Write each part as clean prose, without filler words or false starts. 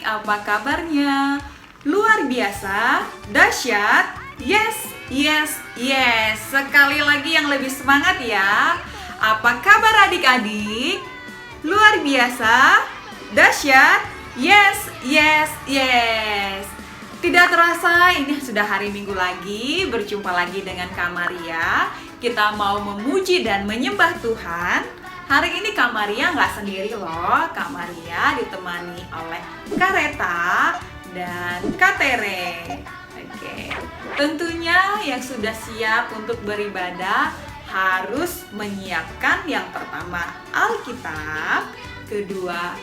apa kabarnya? Luar biasa, dahsyat, yes, yes, yes. Sekali lagi yang lebih semangat ya. Apa kabar adik-adik? Luar biasa, dahsyat, yes, yes, yes. Tidak terasa ini sudah hari Minggu lagi, berjumpa lagi dengan Kak Maria. Kita mau memuji dan menyembah Tuhan. Hari ini Kak Maria nggak sendiri loh. Kak Maria ditemani oleh Kak Reta dan Kak Tere. Oke. Tentunya yang sudah siap untuk beribadah harus menyiapkan yang pertama Alkitab, kedua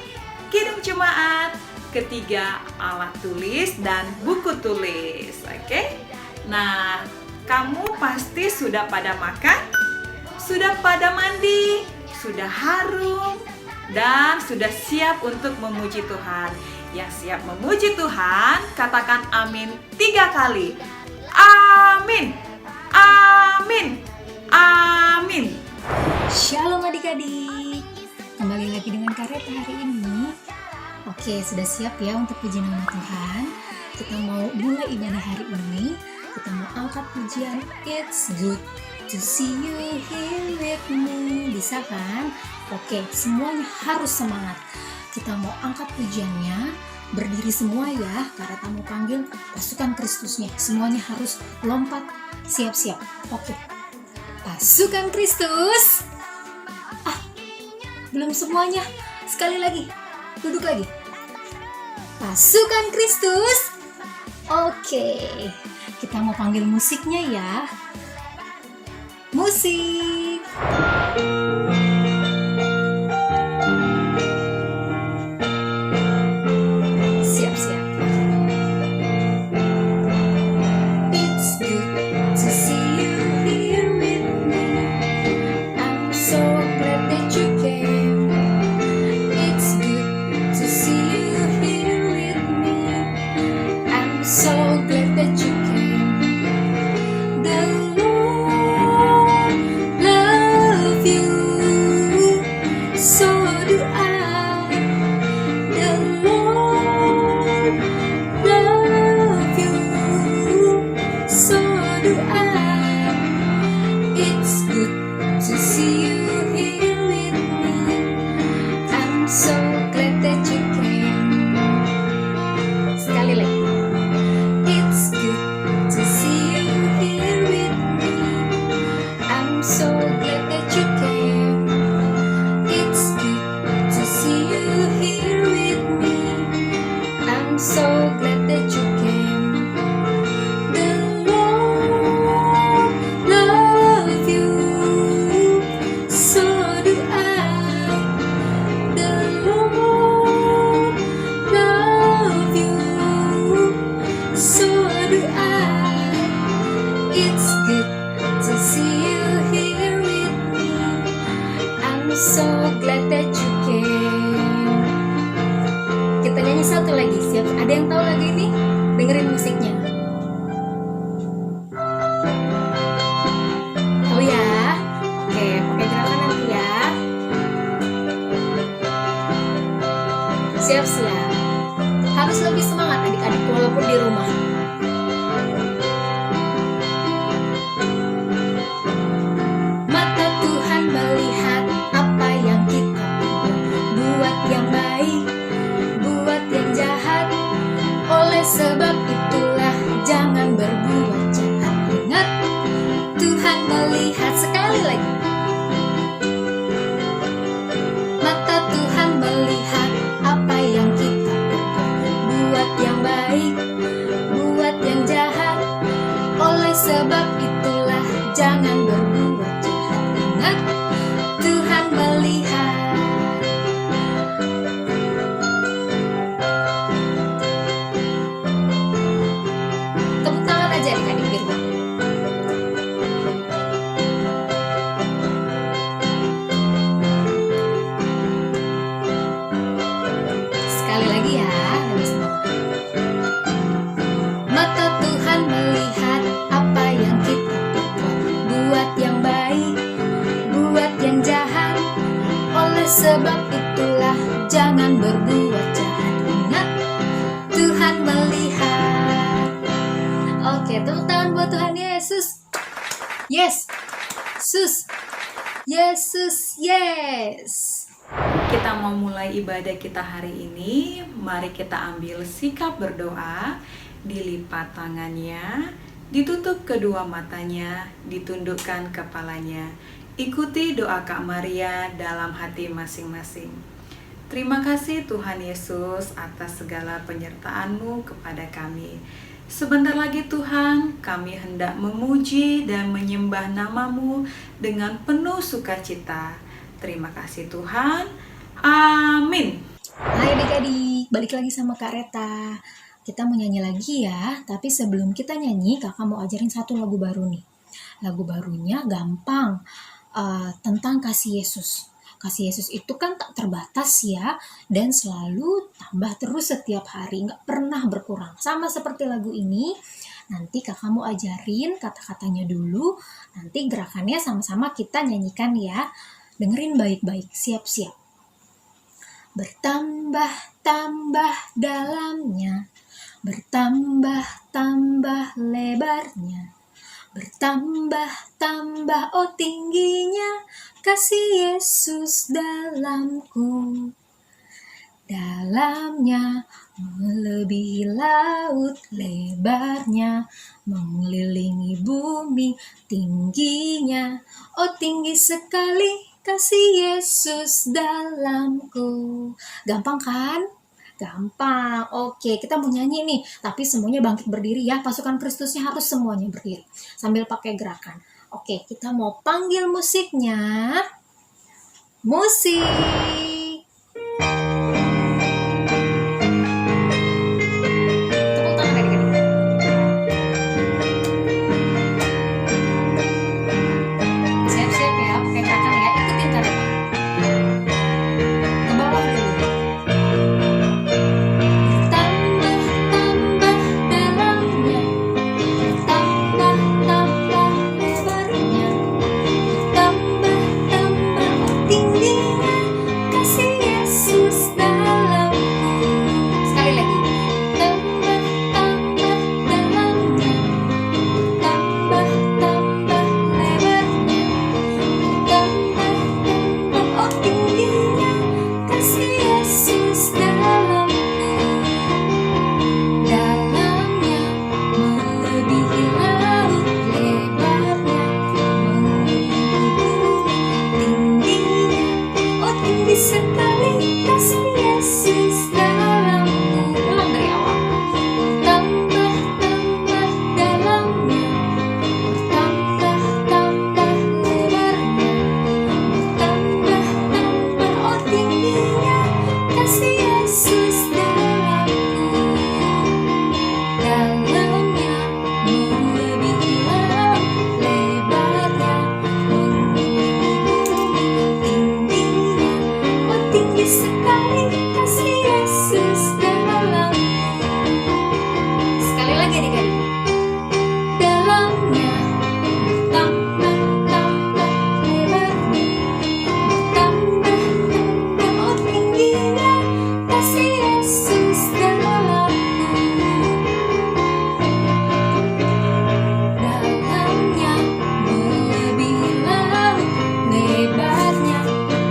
Kidung Jemaat, ketiga alat tulis dan buku tulis. Oke? Nah, kamu pasti sudah pada makan, sudah pada mandi, sudah harum, dan sudah siap untuk memuji Tuhan. Yang siap memuji Tuhan, katakan amin 3 kali. Amin, amin, amin. Shalom adik-adik, kembali lagi dengan Kak Reta hari ini. Oke, sudah siap ya untuk puji nama Tuhan. Kita mau mulai ibadah hari ini. Kita mau angkat pujian It's Good to See You Here With Me. Bisa kan? Oke, semuanya harus semangat. Kita mau angkat pujiannya. Berdiri semua ya, Kak Reta mau panggil pasukan Kristusnya. Semuanya harus lompat, siap-siap. Oke, pasukan Kristus. Belum semuanya. Sekali lagi, duduk lagi. Pasukan Kristus. Oke, kita mau panggil musiknya ya. Musik. Siap-siap. It's good to see you here with me. I'm so glad that you came. It's good to see you here with me. I'm so glad that you came. The Lord love you, so do I. The Lord love you, so do I. It's good to see you here with me. I'm so glad that you came. Sekali lagi. It's good to see you here with me. I'm so glad that you came. It's good to see you here with me. I'm so glad that you came. The Lord love you, so do I. The Lord love you, so do I. It's good to see you here with me. I'm so glad that you came. Kita nyanyi satu lagi, siap? Ada yang tahu lagu ini? Dengerin musiknya. Tahu ya? Oke, pakai gerakan nanti ya. Siap-siap. Harus lebih semangat adik-adik walaupun di rumah. Mata Tuhan melihat apa yang kita buat yang baik, buat yang jahat. Oleh sebab itulah jangan berbuat jahat. Ingat, Tuhan melihat. Sekali lagi. Mata Tuhan melihat apa yang kita buat yang baik, buat yang jahat. Oleh sebab itulah jangan berbuat jahat. Ingat, Tuhan melihat. Tepuk tangan aja adik-adik di rumah. Sekali lagi ya, lebih semangat. Mata Tuhan melihat apa yang kita perbuat, buat yang baik, buat yang jahat. Oleh sebab itulah jangan berbuat jahat. Ingat, tepuk tangan buat Tuhan Yesus. Yes, Sus. Yesus, yes. Kita mau mulai ibadah kita hari ini. Mari kita ambil sikap berdoa. Dilipat tangannya, ditutup kedua matanya, ditundukkan kepalanya. Ikuti doa Kak Maria dalam hati masing-masing. Terima kasih Tuhan Yesus atas segala penyertaan-Mu kepada kami. Sebentar lagi Tuhan, kami hendak memuji dan menyembah nama-Mu dengan penuh sukacita. Terima kasih Tuhan. Amin. Hai adik-adik, balik lagi sama Kak Reta. Kita mau nyanyi lagi ya, tapi sebelum kita nyanyi, kakak mau ajarin satu lagu baru nih. Lagu barunya gampang, tentang kasih Yesus. Kasih Yesus itu kan tak terbatas ya, dan selalu tambah terus setiap hari, nggak pernah berkurang. Sama seperti lagu ini, nanti kakak mau ajarin kata-katanya dulu, nanti gerakannya sama-sama kita nyanyikan ya. Dengerin baik-baik, siap-siap. Bertambah-tambah dalamnya, bertambah-tambah lebarnya, bertambah-tambah oh tingginya kasih Yesus dalamku. Dalamnya melebihi laut, lebarnya mengelilingi bumi, tingginya oh tinggi sekali kasih Yesus dalamku. Gampang kan? Gampang. Oke, kita mau nyanyi nih, tapi semuanya bangkit berdiri ya. Pasukan Kristusnya harus semuanya berdiri sambil pakai gerakan. Oke, kita mau panggil musiknya. Musik. Tepuk tangan adik-adik. Siap-siap ya, pakai gerakan ya. Ikutin Kak Reta. Ke bawah dulu. Bertambah-tambah dalamnya, bertambah-tambah lebarnya, bertambah-tambah tingginya kasih Yesus dalamku. Sekali lagi. Tambah-tambah dalamnya, tambah-tambah lebarnya, tambah-tambah oh tingginya kasih Yesus dalamku. Dalamnya melebihi laut, lebarnya mengelilingi bumi, tingginya oh tinggi sekali kasih Yesus dalamku. Ulang dari awal. Tambah-tambah dalamnya, tambah-tambah lebarnya, tambah-tambah oh tingginya kasih Yesus dalamku. Dalamnya melebihi laut, lebarnya mengelilingi bumi, tingginya oh tinggi sekali kasih Yesus dalamku. Sekali lagi adik-adik. Dalamnya tambah-tambah lebarnya, tambah-tambah oh tingginya kasih Yesus dalamku. Dalamnya melebihi laut, lebarnya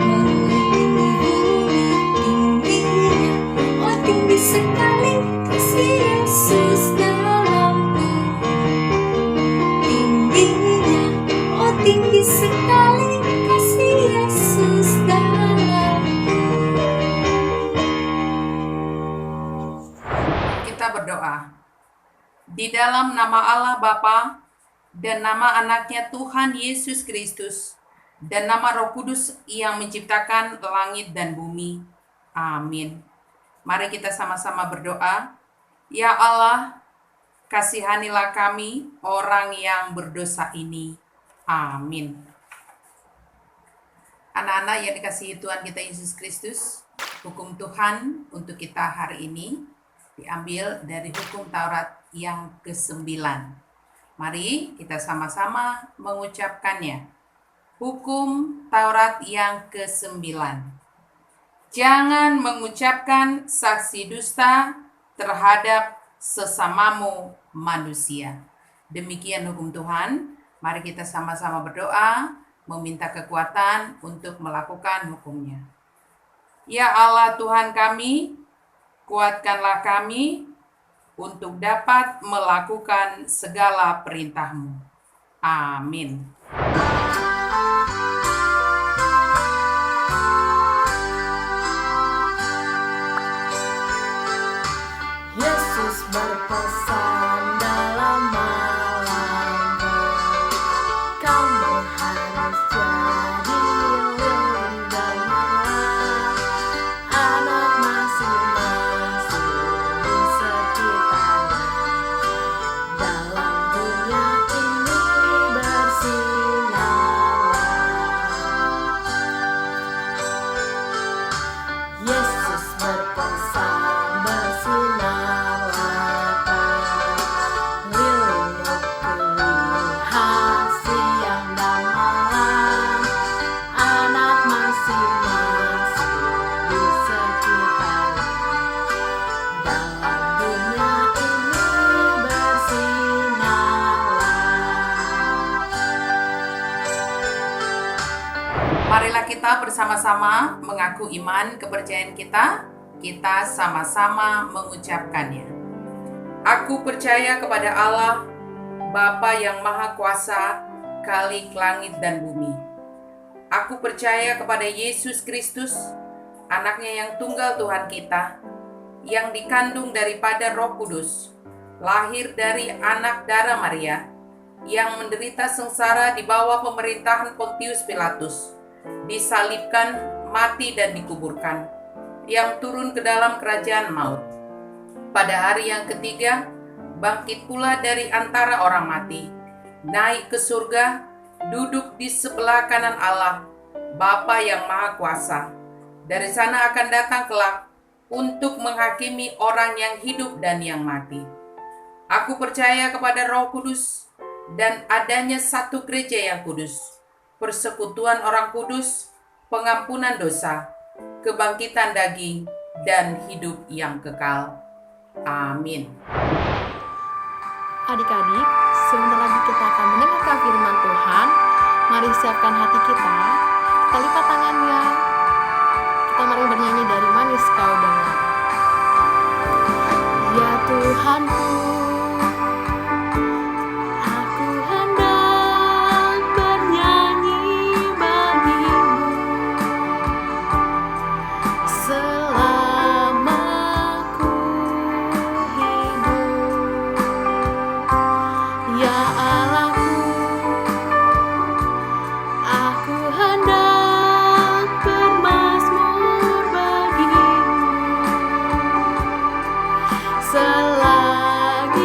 mengelilingi bumi, tingginya oh tinggi sekali kasih Yesus dalamku. Tingginya oh tinggi sekali kasih Yesus dalamku. Kita berdoa. Di dalam nama Allah Bapa dan nama anaknya Tuhan Yesus Kristus dan nama Roh Kudus yang menciptakan langit dan bumi. Amin. Mari kita sama-sama berdoa. Ya Allah, kasihanilah kami orang yang berdosa ini. Amin. Anak-anak yang dikasihi Tuhan kita Yesus Kristus, hukum Tuhan untuk kita hari ini diambil dari hukum Taurat yang ke-9. Mari kita sama-sama mengucapkannya. Hukum Taurat yang ke-9. Jangan mengucapkan saksi dusta terhadap sesamamu manusia. Demikian hukum Tuhan. Mari kita sama-sama berdoa, meminta kekuatan untuk melakukan hukumnya. Ya Allah Tuhan kami, kuatkanlah kami untuk dapat melakukan segala perintah-Mu. Amin. Yesus berpesan dalam malammu, kamu harus jadi lilin gemilang anak masing-masing di sekitarnya. Dalam dunia ini bersinarlah. Yesus berpesan bersinarlah, lilin terlihat siang dan malam, anak masing-masing di sekitarnya. Dalam dunia ini bersinarlah. Marilah kita bersama-sama mengaku iman kepercayaan kita. Kita sama-sama mengucapkannya. Aku percaya kepada Allah, Bapa yang Maha Kuasa, Khalik langit dan bumi. Aku percaya kepada Yesus Kristus, anaknya yang tunggal Tuhan kita, yang dikandung daripada Roh Kudus, lahir dari anak darah Maria, yang menderita sengsara di bawah pemerintahan Pontius Pilatus, disalibkan, mati dan dikuburkan, yang turun ke dalam kerajaan maut. Pada hari yang ketiga, bangkit pula dari antara orang mati, naik ke surga, duduk di sebelah kanan Allah, Bapa yang Maha Kuasa. Dari sana akan datang kelak untuk menghakimi orang yang hidup dan yang mati. Aku percaya kepada Roh Kudus dan adanya satu gereja yang kudus, persekutuan orang kudus, pengampunan dosa, kebangkitan daging, dan hidup yang kekal. Amin. Adik-adik, sebentar lagi kita akan mendengarkan firman Tuhan. Mari siapkan hati kita lipat tangannya. Kita mari bernyanyi dari Manis Kau Dengar. Ya Tuhanku, aku hendak bernyanyi bagimu selama ku hidup. Ya Allahku, aku hendak bermazmur bagimu selagi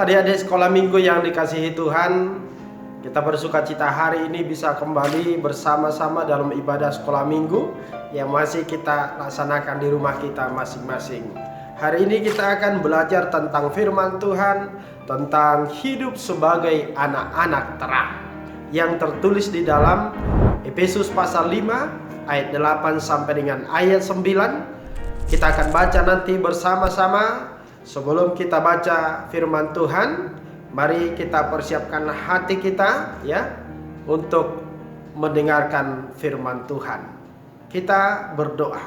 adik-adik sekolah minggu yang dikasihi Tuhan, kita bersuka cita hari ini bisa kembali bersama-sama dalam ibadah sekolah minggu yang masih kita laksanakan di rumah kita masing-masing. Hari ini kita akan belajar tentang firman Tuhan, tentang hidup sebagai anak-anak terang yang tertulis di dalam Efesus pasal 5 ayat 8 sampai dengan ayat 9. Kita akan baca nanti bersama-sama. Sebelum kita baca firman Tuhan, mari kita persiapkan hati kita ya untuk mendengarkan firman Tuhan. Kita berdoa.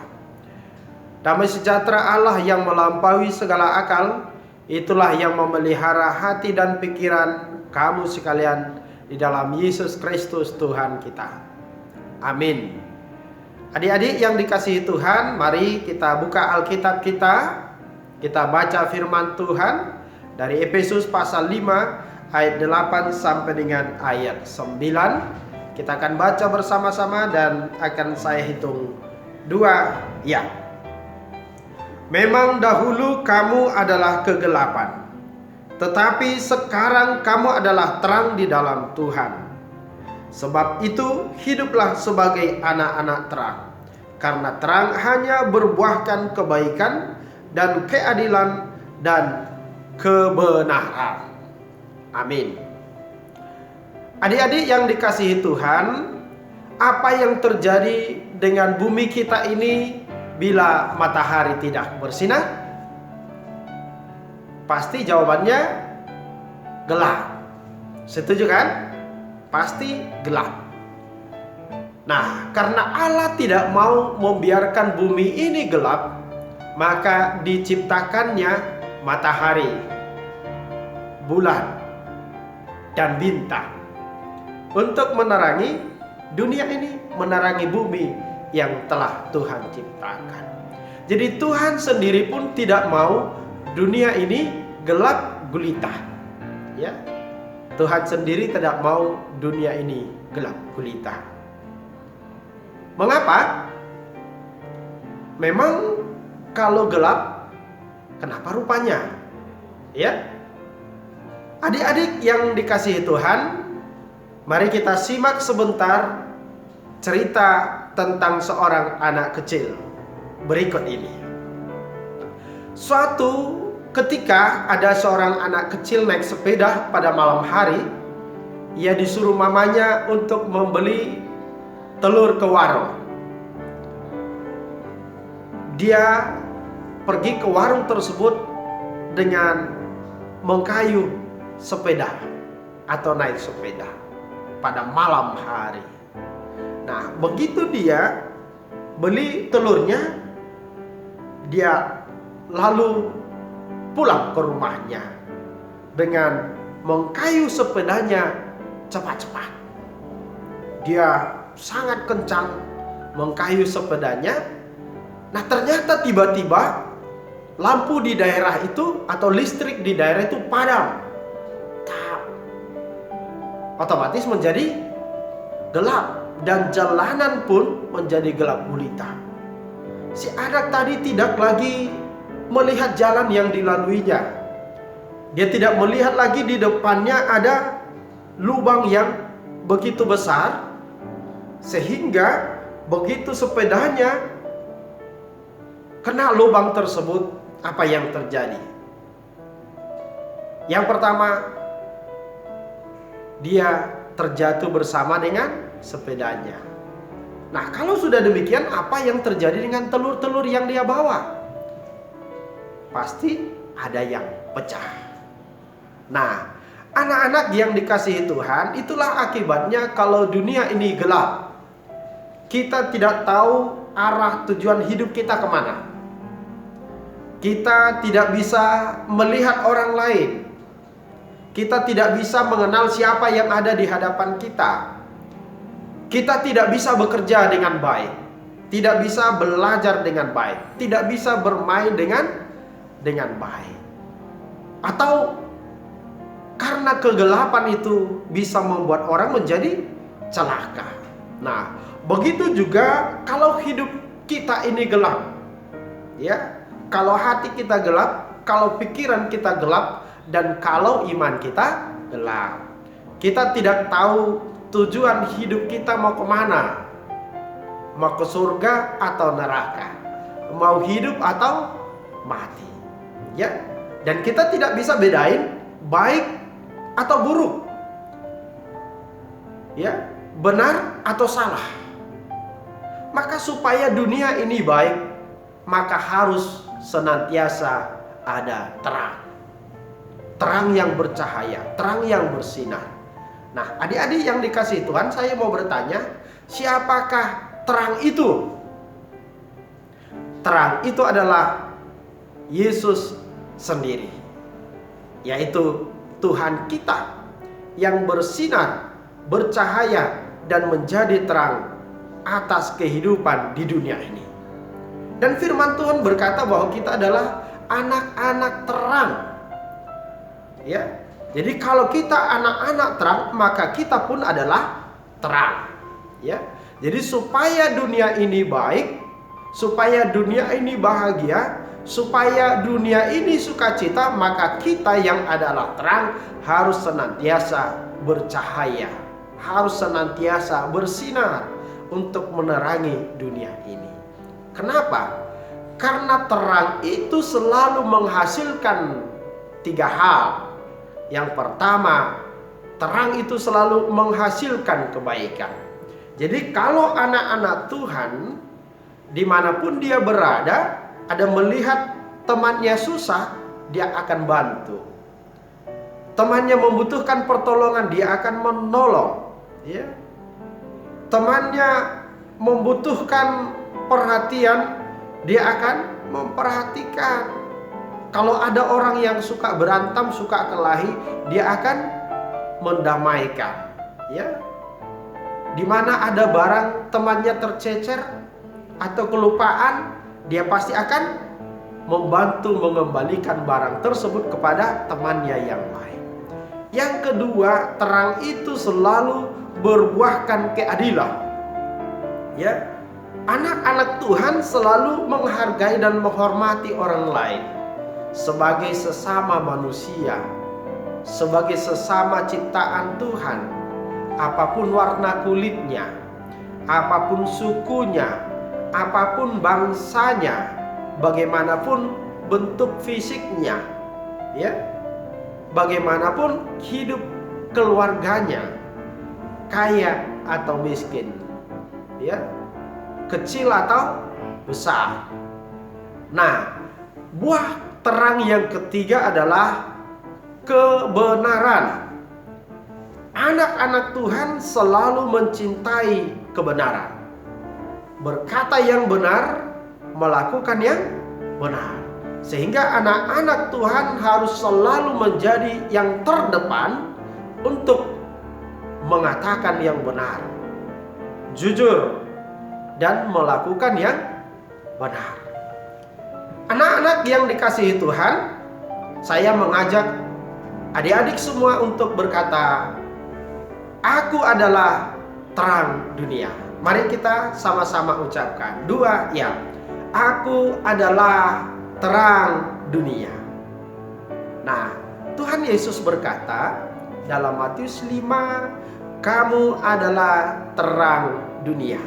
Damai sejahtera Allah yang melampaui segala akal, itulah yang memelihara hati dan pikiran kamu sekalian di dalam Yesus Kristus Tuhan kita. Amin. Adik-adik yang dikasihi Tuhan, mari kita buka Alkitab kita. Kita baca firman Tuhan dari Efesus pasal 5 ayat 8 sampai dengan ayat 9. Kita akan baca bersama-sama dan akan saya hitung 2 ya. Memang dahulu kamu adalah kegelapan, tetapi sekarang kamu adalah terang di dalam Tuhan. Sebab itu hiduplah sebagai anak-anak terang, karena terang hanya berbuahkan kebaikan dan keadilan dan kebenaran. Amin. Adik-adik yang dikasihi Tuhan, apa yang terjadi dengan bumi kita ini bila matahari tidak bersinar? Pasti jawabannya gelap. Setuju kan? Pasti gelap. Nah, karena Allah tidak mau membiarkan bumi ini gelap, maka diciptakannya matahari, bulan, dan bintang untuk menerangi dunia ini, menerangi bumi yang telah Tuhan ciptakan. Jadi Tuhan sendiri pun tidak mau dunia ini gelap gulita. Ya, Tuhan sendiri tidak mau dunia ini gelap gulita. Mengapa? Memang kalau gelap, kenapa rupanya? Ya, adik-adik yang dikasihi Tuhan, mari kita simak sebentar cerita tentang seorang anak kecil berikut ini. Suatu ketika ada seorang anak kecil naik sepeda pada malam hari. Ia disuruh mamanya untuk membeli telur ke warung. Dia pergi ke warung tersebut dengan mengkayu sepeda atau naik sepeda pada malam hari. Nah, begitu dia beli telurnya, dia lalu pulang ke rumahnya dengan mengkayu sepedanya cepat-cepat. Dia sangat kencang mengkayu sepedanya. Nah, ternyata tiba-tiba lampu di daerah itu atau listrik di daerah itu padam. Otomatis menjadi gelap dan jalanan pun menjadi gelap gulita. Si anak tadi tidak lagi melihat jalan yang dilaluinya. Dia tidak melihat lagi di depannya ada lubang yang begitu besar, sehingga begitu sepedanya kena lubang tersebut, apa yang terjadi? Yang pertama, dia terjatuh bersama dengan sepedanya. Nah, kalau sudah demikian, apa yang terjadi dengan telur-telur yang dia bawa? Pasti ada yang pecah. Nah, anak-anak yang dikasihi Tuhan, itulah akibatnya kalau dunia ini gelap. Kita tidak tahu arah tujuan hidup kita kemana. Kita tidak bisa melihat orang lain. Kita tidak bisa mengenal siapa yang ada di hadapan kita. Kita tidak bisa bekerja dengan baik. Tidak bisa belajar dengan baik. Tidak bisa bermain dengan baik. Atau karena kegelapan itu bisa membuat orang menjadi celaka. Nah, begitu juga kalau hidup kita ini gelap. Ya, kalau hati kita gelap, kalau pikiran kita gelap, dan kalau iman kita gelap. Kita tidak tahu tujuan hidup kita mau kemana. Mau ke surga atau neraka, mau hidup atau mati, ya. Dan kita tidak bisa bedain baik atau buruk, ya, benar atau salah. Maka supaya dunia ini baik, maka harus senantiasa ada terang, terang yang bercahaya, terang yang bersinar. Nah, adik-adik yang dikasihi Tuhan, saya mau bertanya, siapakah terang itu? Terang itu adalah Yesus sendiri, yaitu Tuhan kita yang bersinar, bercahaya, dan menjadi terang atas kehidupan di dunia ini. Dan firman Tuhan berkata bahwa kita adalah anak-anak terang, ya. Jadi kalau kita anak-anak terang, maka kita pun adalah terang, ya. Jadi supaya dunia ini baik, supaya dunia ini bahagia, supaya dunia ini sukacita, maka kita yang adalah terang harus senantiasa bercahaya, harus senantiasa bersinar untuk menerangi dunia ini. Kenapa? Karena terang itu selalu menghasilkan 3 hal. Yang pertama, terang itu selalu menghasilkan kebaikan. Jadi kalau anak-anak Tuhan dimanapun dia berada, ada melihat temannya susah, dia akan bantu. Temannya membutuhkan pertolongan, dia akan menolong, ya. Temannya membutuhkan perhatian, dia akan memperhatikan. Kalau ada orang yang suka berantem, suka kelahi, dia akan mendamaikan, ya. Di mana ada barang temannya tercecer atau kelupaan, dia pasti akan membantu mengembalikan barang tersebut kepada temannya yang lain. Yang kedua, terang itu selalu berbuahkan keadilan, ya. Anak-anak Tuhan selalu menghargai dan menghormati orang lain sebagai sesama manusia, sebagai sesama ciptaan Tuhan. Apapun warna kulitnya, apapun sukunya, apapun bangsanya, bagaimanapun bentuk fisiknya, ya, bagaimanapun hidup keluarganya, kaya atau miskin, ya, kecil atau besar. Nah, buah terang yang ketiga adalah kebenaran. Anak-anak Tuhan selalu mencintai kebenaran, berkata yang benar, melakukan yang benar. Sehingga anak-anak Tuhan harus selalu menjadi yang terdepan untuk mengatakan yang benar, jujur, dan melakukan yang benar. Anak-anak yang dikasihi Tuhan, saya mengajak adik-adik semua untuk berkata, aku adalah terang dunia. Mari kita sama-sama ucapkan 2 ya. Aku adalah terang dunia. Nah, Tuhan Yesus berkata dalam Matius 5, kamu adalah terang dunia.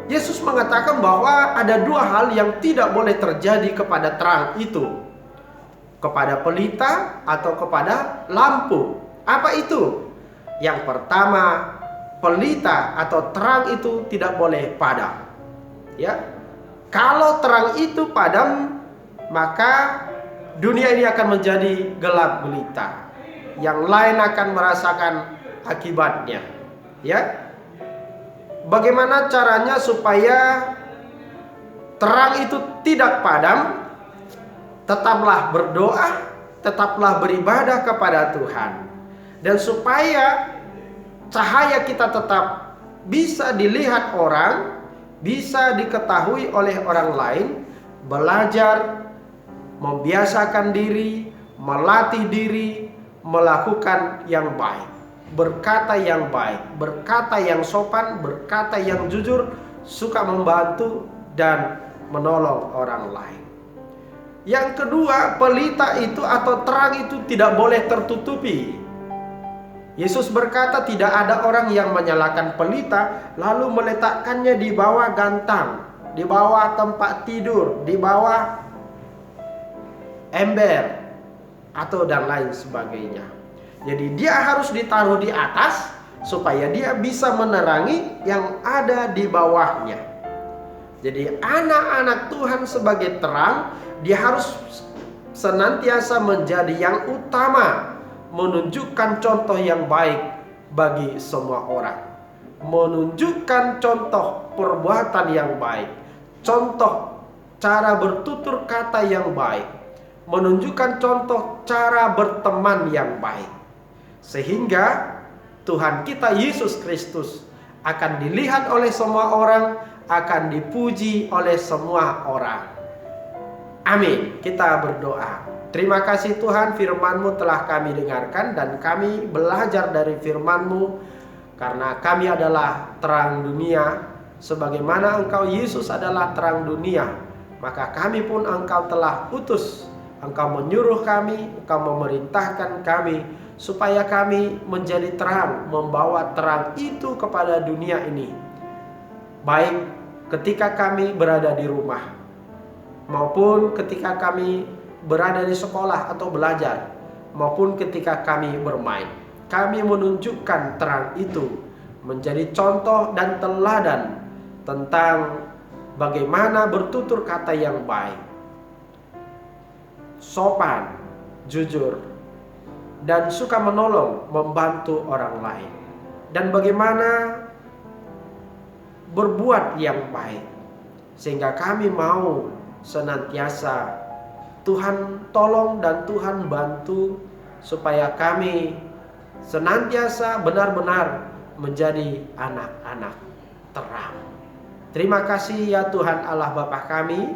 Yesus mengatakan bahwa ada 2 hal yang tidak boleh terjadi kepada terang itu, kepada pelita atau kepada lampu. Apa itu? Yang pertama, pelita atau terang itu tidak boleh padam, ya. Kalau terang itu padam, maka dunia ini akan menjadi gelap gulita. Yang lain akan merasakan akibatnya, ya. Bagaimana caranya supaya terang itu tidak padam? Tetaplah berdoa, tetaplah beribadah kepada Tuhan. Dan supaya cahaya kita tetap bisa dilihat orang, bisa diketahui oleh orang lain, belajar, membiasakan diri, melatih diri, melakukan yang baik, berkata yang baik, berkata yang sopan, berkata yang jujur, suka membantu dan menolong orang lain. Yang kedua, pelita itu atau terang itu tidak boleh tertutupi. Yesus berkata tidak ada orang yang menyalakan pelita lalu meletakkannya di bawah gantang, di bawah tempat tidur, di bawah ember, atau dan lain sebagainya. Jadi dia harus ditaruh di atas supaya dia bisa menerangi yang ada di bawahnya. Jadi anak-anak Tuhan sebagai terang, dia harus senantiasa menjadi yang utama, menunjukkan contoh yang baik bagi semua orang, menunjukkan contoh perbuatan yang baik, contoh cara bertutur kata yang baik, menunjukkan contoh cara berteman yang baik, sehingga Tuhan kita Yesus Kristus akan dilihat oleh semua orang, akan dipuji oleh semua orang. Amin. Kita berdoa. Terima kasih Tuhan, firman-Mu telah kami dengarkan dan kami belajar dari firman-Mu, karena kami adalah terang dunia. Sebagaimana Engkau Yesus adalah terang dunia, maka kami pun Engkau telah utus. Engkau menyuruh kami, Engkau memerintahkan kami supaya kami menjadi terang, membawa terang itu kepada dunia ini. Baik ketika kami berada di rumah, maupun ketika kami berada di sekolah atau belajar, maupun ketika kami bermain. Kami menunjukkan terang itu menjadi contoh dan teladan tentang bagaimana bertutur kata yang baik, sopan, jujur, dan suka menolong, membantu orang lain, dan bagaimana berbuat yang baik, sehingga kami mau senantiasa Tuhan tolong dan Tuhan bantu supaya kami senantiasa benar-benar menjadi anak-anak terang. Terima kasih ya Tuhan Allah Bapa kami.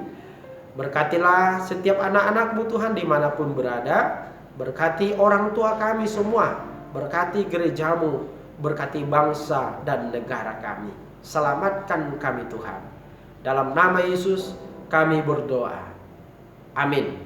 Berkatilah setiap anak-anak-Mu Tuhan dimanapun berada. Berkati orang tua kami semua. Berkati gereja-Mu. Berkati bangsa dan negara kami. Selamatkan kami Tuhan. Dalam nama Yesus kami berdoa. Amin.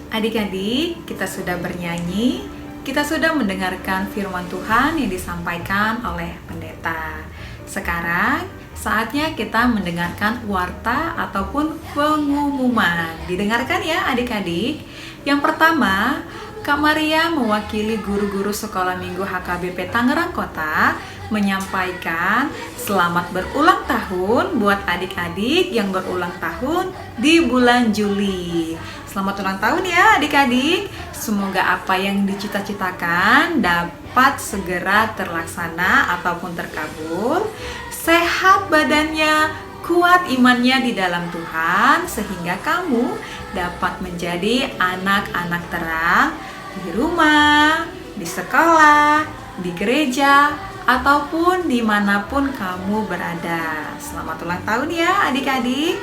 Adik-adik, kita sudah bernyanyi, kita sudah mendengarkan firman Tuhan yang disampaikan oleh pendeta. Sekarang saatnya kita mendengarkan warta ataupun pengumuman. Didengarkan ya adik-adik. Yang pertama, Kak Maria mewakili guru-guru Sekolah Minggu HKBP Tangerang Kota menyampaikan selamat berulang tahun buat adik-adik yang berulang tahun di bulan Juli. Selamat ulang tahun ya adik-adik. Semoga apa yang dicita-citakan dapat segera terlaksana ataupun terkabul. Sehat badannya, kuat imannya di dalam Tuhan, sehingga kamu dapat menjadi anak-anak terang di rumah, di sekolah, di gereja, ataupun dimanapun kamu berada. Selamat ulang tahun ya adik-adik.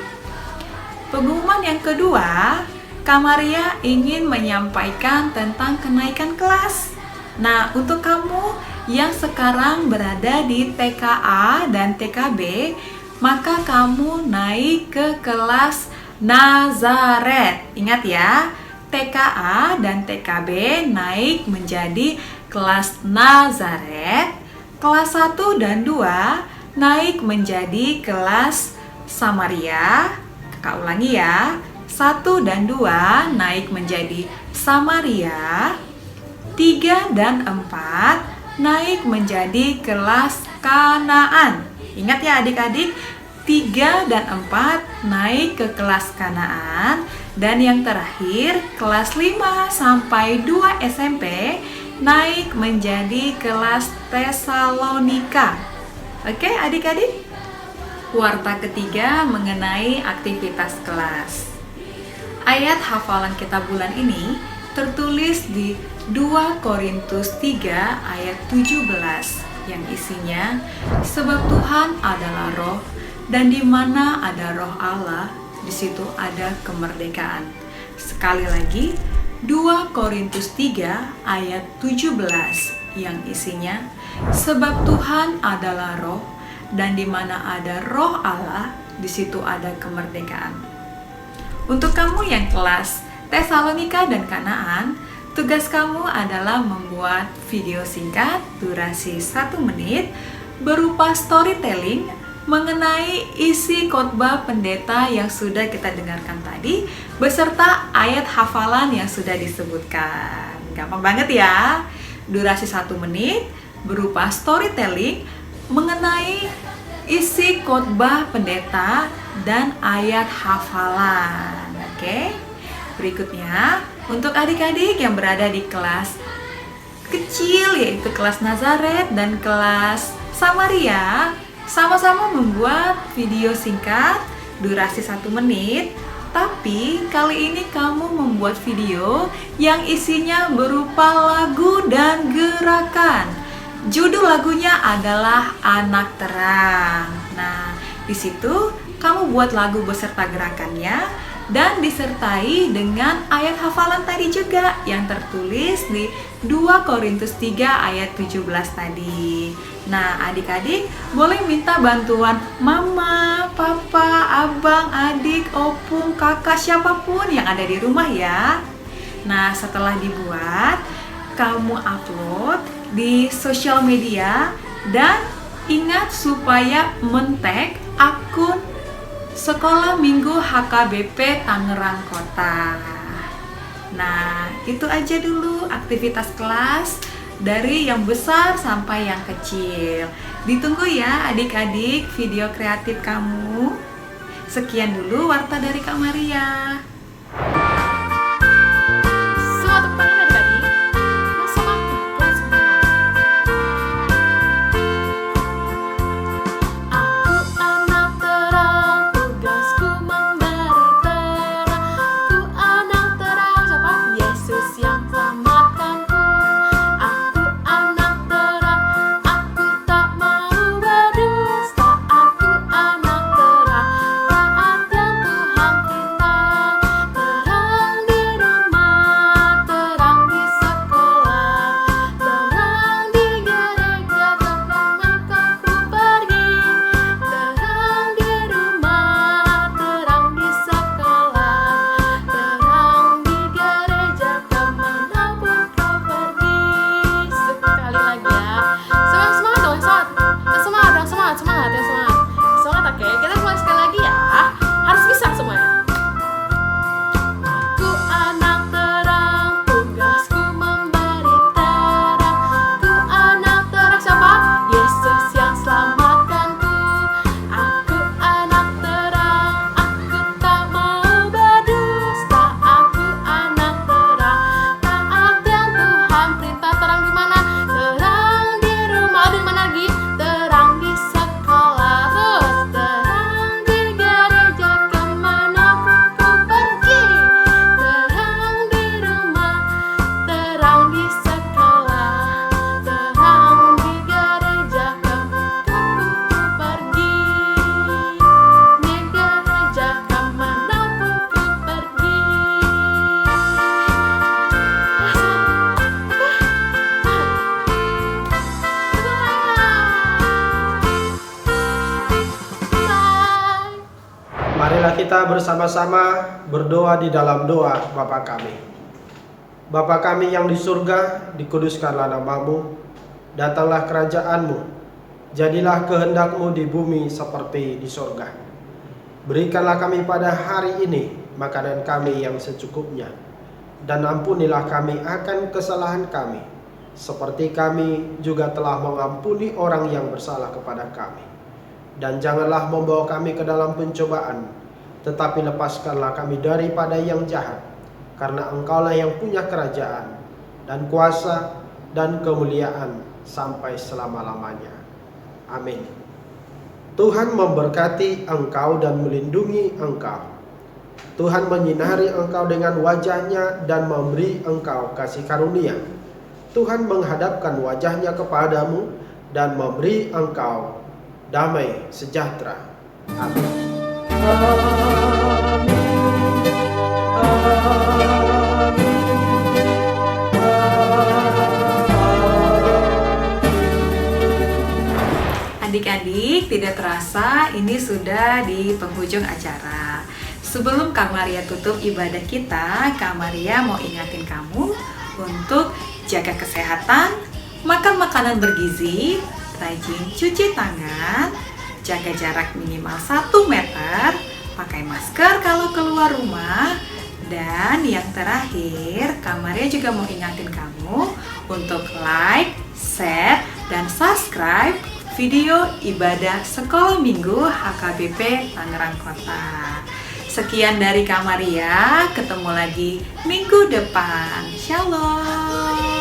Pengumuman yang kedua, Kak Maria ingin menyampaikan tentang kenaikan kelas. Nah, untuk kamu yang sekarang berada di TKA dan TKB, maka kamu naik ke kelas Nazaret. Ingat ya, TKA dan TKB naik menjadi kelas Nazaret. Kelas 1 dan 2 naik menjadi kelas Samaria. Kakak ulangi ya. 1 dan 2 naik menjadi Samaria. 3 dan 4 naik menjadi kelas Kanaan. Ingat ya adik-adik, 3 dan 4 naik ke kelas Kanaan. Dan yang terakhir, kelas 5 sampai 2 SMP naik menjadi kelas Tesalonika. Oke adik-adik? Warta ketiga mengenai aktivitas kelas. Ayat hafalan kita bulan ini tertulis di 2 Korintus 3 ayat 17 yang isinya, sebab Tuhan adalah roh, dan di mana ada roh Allah, di situ ada kemerdekaan. Sekali lagi, 2 Korintus 3 ayat 17 yang isinya, sebab Tuhan adalah roh, dan di mana ada roh Allah, di situ ada kemerdekaan. Untuk kamu yang kelas Tesalonika dan Kanaan, tugas kamu adalah membuat video singkat durasi 1 menit berupa storytelling mengenai isi khotbah pendeta yang sudah kita dengarkan tadi beserta ayat hafalan yang sudah disebutkan. Gampang banget ya. Durasi 1 menit berupa storytelling mengenai isi khotbah pendeta dan ayat hafalan. Oke. Berikutnya, untuk adik-adik yang berada di kelas kecil yaitu kelas Nazaret dan kelas Samaria, sama-sama membuat video singkat durasi 1 menit. Tapi kali ini kamu membuat video yang isinya berupa lagu dan gerakan. Judul lagunya adalah Anak Terang. Nah, di situ kamu buat lagu beserta gerakannya dan disertai dengan ayat hafalan tadi juga yang tertulis di 2 Korintus 3 ayat 17 tadi. Nah, adik-adik boleh minta bantuan mama, papa, abang, adik, opung, kakak, siapapun yang ada di rumah ya. Nah, setelah dibuat, kamu upload di sosial media dan ingat supaya men-tag akun Sekolah Minggu HKBP Tangerang Kota. Nah, itu aja dulu aktivitas kelas dari yang besar sampai yang kecil. Ditunggu ya adik-adik video kreatif kamu. Sekian dulu warta dari Kak Maria. Semua tepuk tangan adik-adik. Yang semangat dan semangat. Aku anak terang, tugasku memberi terang. Ku anak terang, siapa? Yesus yang selamatkanku. Aku anak terang, aku tak mau berdusta. Aku anak terang, taat yang Tuhan pinta. Terang di rumah, terang di sekolah, terang di gereja, kemanakah ku pergi. Terang di rumah, terang di sekolah, terang di gereja, kemanapun kau pergi. Sekali lagi ya. Semangat dong, semangat. Semangat, oke. Kita mulai sekali lagi ya. Harus bisa semuanya. Aku anak terang, tugasku memberi terang. Ku anak terang, siapa? Yesus yang selamatkanku. Aku anak terang, aku tak mau berdusta. Aku anak terang, taat yang Tuhan perintah. Terang di mana? Terang di rumah. Di mana lagi? Terang di sekolah. Terus terang di gereja, kemanapun ku pergi. Terang di rumah, terang di sekolah, terang di gereja, kemanapun ku pergi. Di gereja, kemanapun ku pergi. Bye. Marilah kita bersama-sama berdoa di dalam doa Bapa kami. Bapa kami yang di surga, dikuduskanlah namamu, datanglah kerajaanmu, jadilah kehendakmu di bumi seperti di surga. Berikanlah kami pada hari ini makanan kami yang secukupnya, dan ampunilah kami akan kesalahan kami, seperti kami juga telah mengampuni orang yang bersalah kepada kami. Dan janganlah membawa kami ke dalam pencobaan, tetapi lepaskanlah kami daripada yang jahat, karena Engkaulah yang punya kerajaan, dan kuasa, dan kemuliaan sampai selama-lamanya. Amin. Tuhan memberkati engkau dan melindungi engkau. Tuhan menyinari engkau dengan wajah-Nya dan memberi engkau kasih karunia. Tuhan menghadapkan wajah-Nya kepadamu dan memberi engkau damai sejahtera. Amin. Adik-adik, tidak terasa ini sudah di penghujung acara. Sebelum Kak Maria tutup ibadah kita, Kak Maria mau ingatin kamu untuk jaga kesehatan, makan makanan bergizi, rajin cuci tangan, jaga jarak minimal 1 meter, pakai masker kalau keluar rumah, dan yang terakhir, Kak Maria juga mau ingatin kamu untuk like, share, dan subscribe video ibadah Sekolah Minggu HKBP Tangerang Kota. Sekian dari Kak Maria, ketemu lagi minggu depan. Shalom.